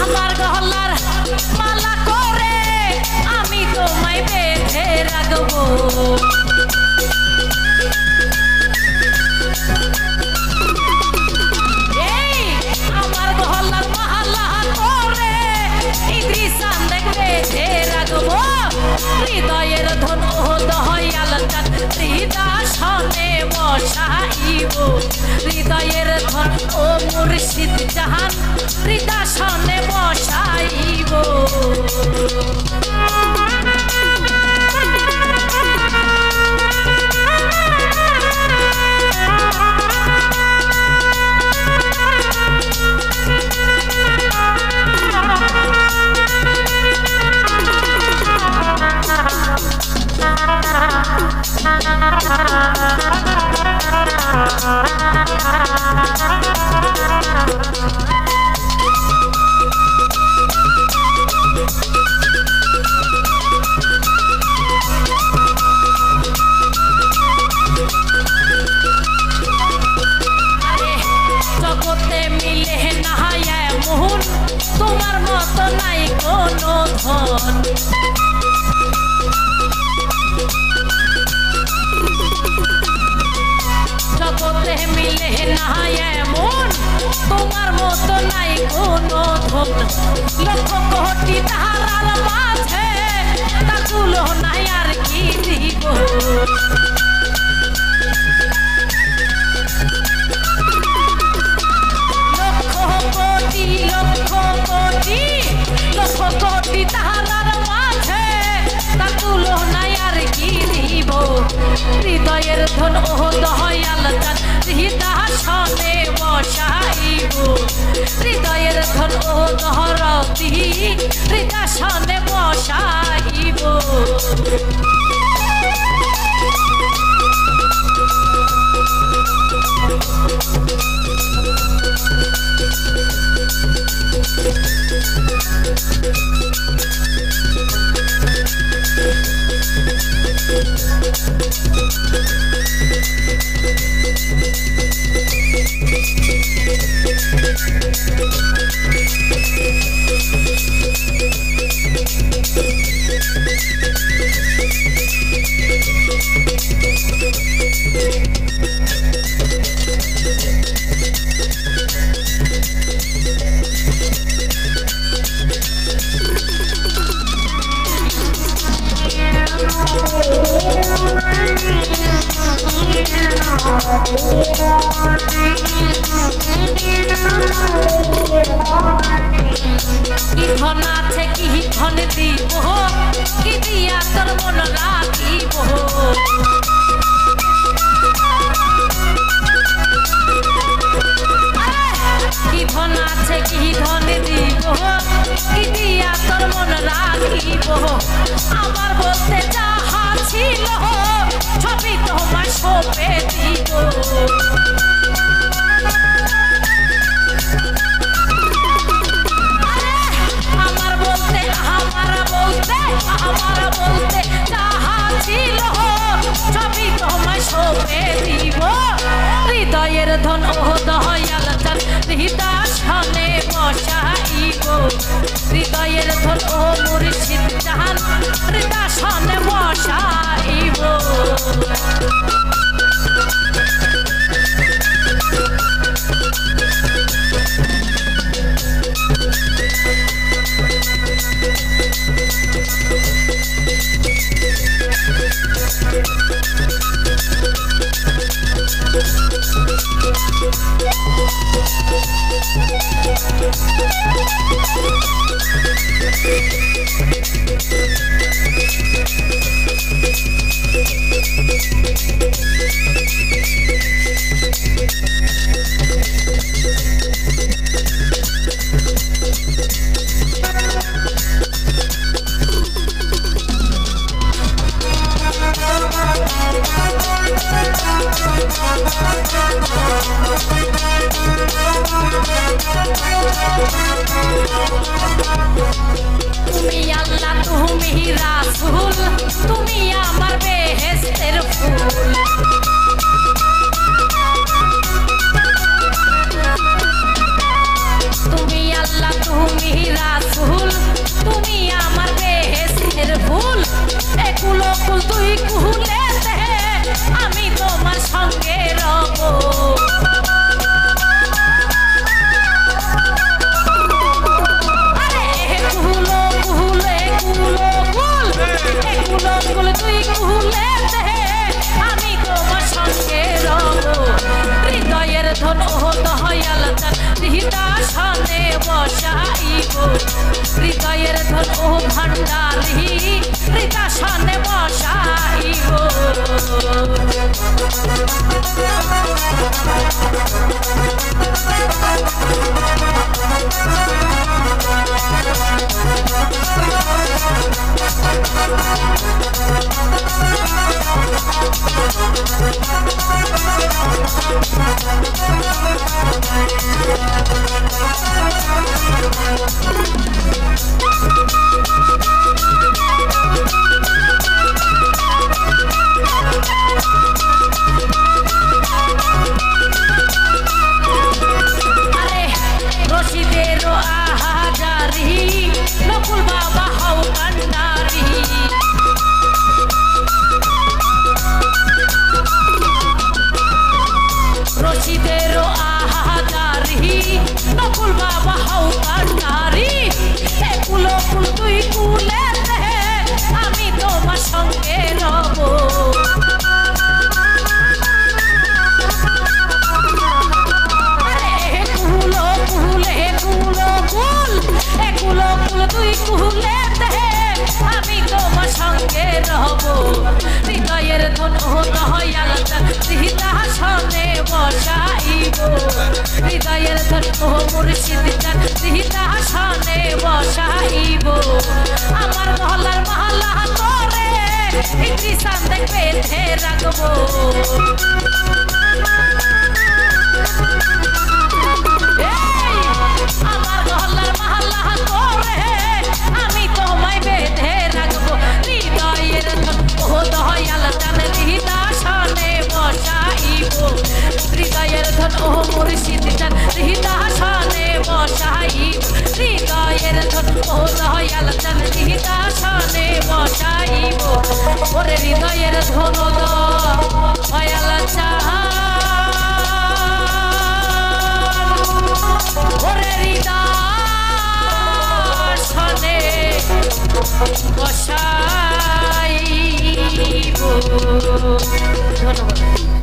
আমার গলার মালা করে আমি তোমায় বেঁধে রাখবো। এই আমার গলার মালা করে ইদ্রিসান দেখবে বেঁধে রাখবো। হৃদয়ের ধন ও দয়াল চাঁদ হৃদাসনে বসাইব। হৃদয়ের ধন ও মুর্শিদ জাহান হৃদাসনে বসাইব। জগতে মিলে না এমন তোমার মতো নাই কোনো ধন। জগতে মিলে না এমন তোমার মতো নাই কোনো ধন। লক্ষ কোটি তারার মাঝে তা তুলনায় আর কি দিব। লক্ষ কোটি তারার মাঝে তা তুলনায় আর কি দিব। হৃদয়ের ধন ও দয়াল চাঁদ হৃদাসনে বসাইব। হৃদয়ের ধন ও দহরতি হৃদাসনে বসাইব। কি ধন আছে কি ধন দিব কি দিয়া তোর মন রাখিব। কি ধন আছে কি ধন দিব কি দিয়া তোর মন রাখিব। আমার বলতে যাহা ছিল ছবি তোমায় সঁপে দিব। আমার বলতে যাহা ছিল ছবি তোমায় সঁপে দিব। হৃদয়ের ধন ও দয়াল চাঁদ হৃদাসনে বসাইব। হৃদয়ের ধন ও মুর্শিদ জাহান হৃদাসনে বসাইব। তুমি আল্লাহ তুমি রাসূল তুমি আমার বেহেশতের ফুল তুমি আল্লাহ তুমি রাসূল তুমি আমার বেহেশতের ফুল একুল কুল তুই কুলেতে আমি তোমার সঙ্গে রব ধন ও দয়াল চান হৃদাসনে বসাইব হৃদয়ের ধন ও ভান্ডারি হৃদাসনে বসাইব হৃদয়ের ধন ও দয়াল চান হৃদাসনে বসাইব হৃদয়ের ধন ও মুর্শিদ চান হৃদাসনে বসাইব আমার মহল্লার মহল্লা করে একটি সান্দে বেঁধে রাখবো আমার মহল্লার মহল্লা করে আমি তোমায় বেঁধে রাখবো হৃদয়ের ধন ও দয়াল চান হৃদাসনে বসাইব হৃদয়ের ধন ও মুর্শিদ চান হৃদাসনে বসাইব হৃদয়ের ধন ও দয়াল চান হৃদাসনে বসাইব ওরে হৃদয়ের ধন দয়াল চান ওরে হৃদাসনে বসাইব ধন্যবাদ।